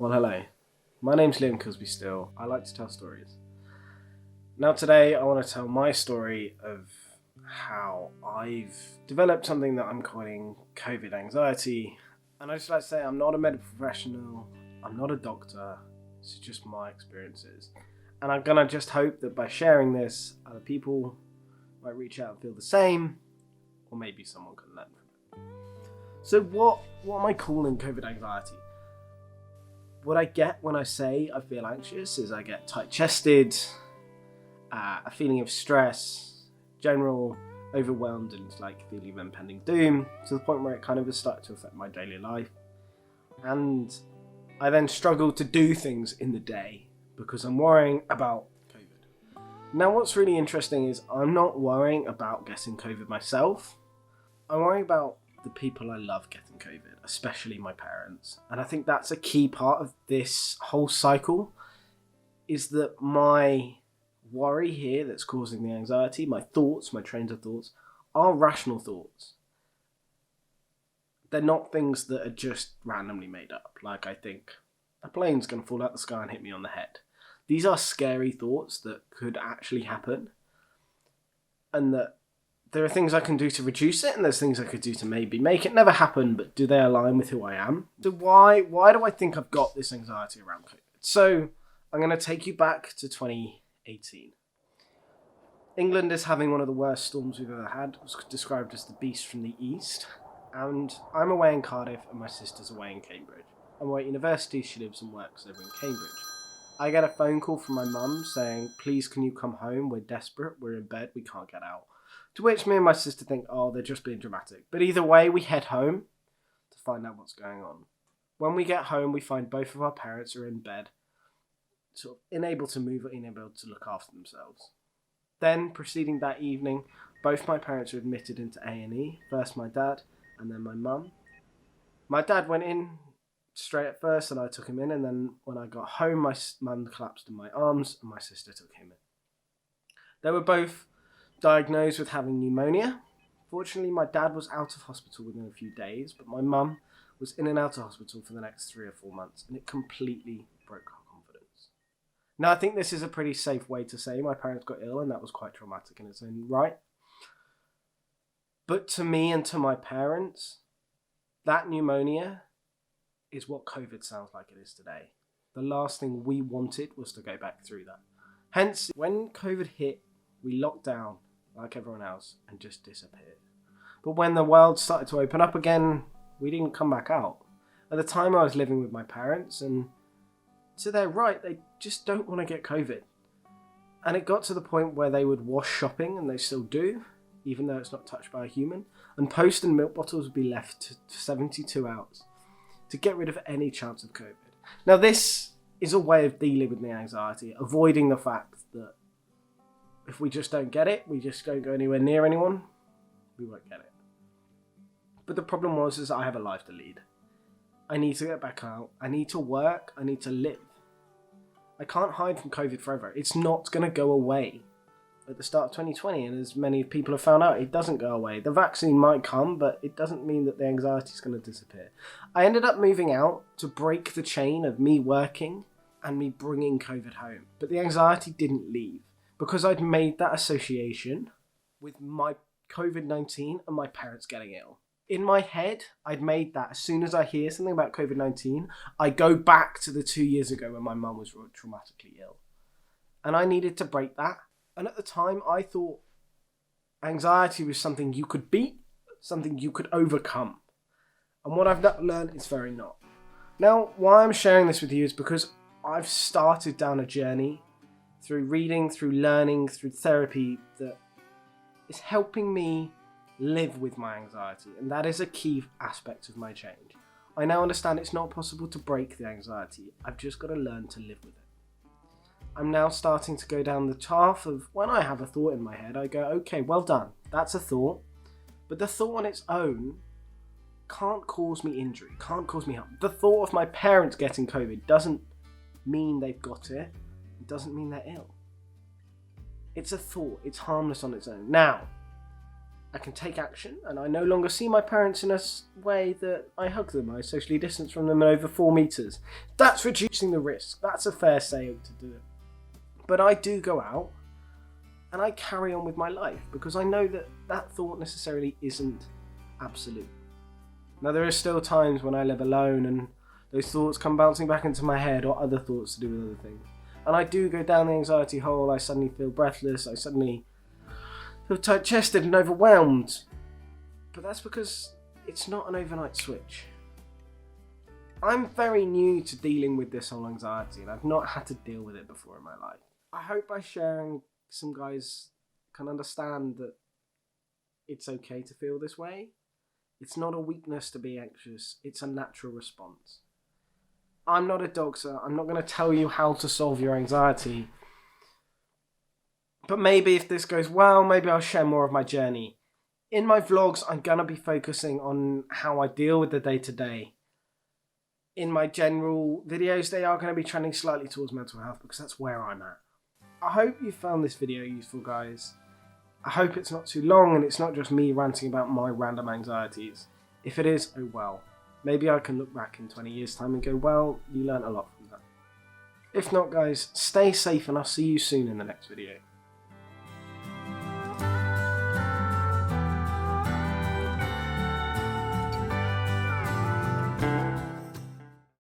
Well, hello. My name's Kilsby-Steele. I like to tell stories. Now today I want to tell my story of how I've developed something that I'm calling COVID anxiety. And I just like to say I'm not a medical professional, I'm not a doctor, it's just my experiences. And I'm gonna just hope that by sharing this, other people might reach out and feel the same, or maybe someone can learn from it. So what am I calling COVID anxiety? What I get when I say I feel anxious is I get tight-chested, a feeling of stress, general overwhelmed and feeling of impending doom, to the point where it kind of has started to affect my daily life. And I then struggle to do things in the day because I'm worrying about COVID. Now what's really interesting is I'm not worrying about getting COVID myself. I'm worrying about the people I love getting COVID, especially my parents. And I think that's a key part of this whole cycle, is that my worry here that's causing the anxiety, my thoughts, my trains of thoughts, are rational thoughts. They're not things that are just randomly made up. Like I think a plane's going to fall out the sky and hit me on the head. These are scary thoughts that could actually happen, and that there are things I can do to reduce it, and there's things I could do to maybe make it never happen, but do they align with who I am? So why do I think I've got this anxiety around COVID? So I'm going to take you back to 2018. England is having one of the worst storms we've ever had. It was described as the beast from the east. And I'm away in Cardiff and my sister's away in Cambridge. I'm away at university, she lives and works over in Cambridge. I get a phone call from my mum saying, please can you come home, we're desperate, we're in bed, we can't get out. To which me and my sister think, oh, they're just being dramatic. But either way, we head home to find out what's going on. When we get home, we find both of our parents are in bed, sort of unable to move or unable to look after themselves. Then, proceeding that evening, both my parents are admitted into A&E. First my dad, and then my mum. My dad went in straight at first, and I took him in. And then when I got home, my mum collapsed in my arms, and my sister took him in. They were both diagnosed with having pneumonia. Fortunately, my dad was out of hospital within a few days, but my mum was in and out of hospital for the next 3 or 4 months, and it completely broke our confidence. Now, I think this is a pretty safe way to say my parents got ill, and that was quite traumatic in its own right. But to me and to my parents, that pneumonia is what COVID sounds like it is today. The last thing we wanted was to go back through that. Hence, when COVID hit, we locked down like everyone else and just disappeared. But when the world started to open up again, we didn't come back out. At the time I was living with my parents, and to their right, they just don't want to get COVID. And it got to the point where they would wash shopping, and they still do, even though it's not touched by a human, and post and milk bottles would be left for 72 hours to get rid of any chance of COVID. Now this is a way of dealing with the anxiety, avoiding the fact that if we just don't get it, we just don't go anywhere near anyone, we won't get it. But the problem is I have a life to lead. I need to get back out, I need to work, I need to live. I can't hide from COVID forever. It's not going to go away. At the start of 2020, and as many people have found out, it doesn't go away. The vaccine might come, but it doesn't mean that the anxiety is going to disappear. I ended up moving out to break the chain of me working and me bringing COVID home. But the anxiety didn't leave, because I'd made that association with my COVID-19 and my parents getting ill. In my head, I'd made that as soon as I hear something about COVID-19, I go back to the 2 years ago when my mum was traumatically ill. And I needed to break that. And at the time, I thought anxiety was something you could beat, something you could overcome. And what I've learned is very not. Now, why I'm sharing this with you is because I've started down a journey through reading, through learning, through therapy that is helping me live with my anxiety. And that is a key aspect of my change. I now understand it's not possible to break the anxiety. I've just got to learn to live with it. I'm now starting to go down the path of when I have a thought in my head, I go, okay, well done. That's a thought. But the thought on its own can't cause me injury, can't cause me harm. The thought of my parents getting COVID doesn't mean they've got it. It doesn't mean they're ill. It's a thought. It's harmless on its own. Now, I can take action, and I no longer see my parents in a way that I hug them. I socially distance from them over 4 metres. That's reducing the risk. That's a fair saying to do it. But I do go out, and I carry on with my life, because I know that that thought necessarily isn't absolute. Now, there are still times when I live alone, and those thoughts come bouncing back into my head, or other thoughts to do with other things. And I do go down the anxiety hole. I suddenly feel breathless. I suddenly feel tight-chested and overwhelmed. But that's because it's not an overnight switch. I'm very new to dealing with this whole anxiety, and I've not had to deal with it before in my life. I hope by sharing, some guys can understand that it's okay to feel this way. It's not a weakness to be anxious. It's a natural response. I'm not a doctor. I'm not going to tell you how to solve your anxiety. But maybe if this goes well, maybe I'll share more of my journey. In my vlogs, I'm going to be focusing on how I deal with the day-to-day. In my general videos, they are going to be trending slightly towards mental health, because that's where I'm at. I hope you found this video useful, guys. I hope it's not too long and it's not just me ranting about my random anxieties. If it is, oh well. Maybe I can look back in 20 years' time and go, well, you learnt a lot from that. If not, guys, stay safe and I'll see you soon in the next video.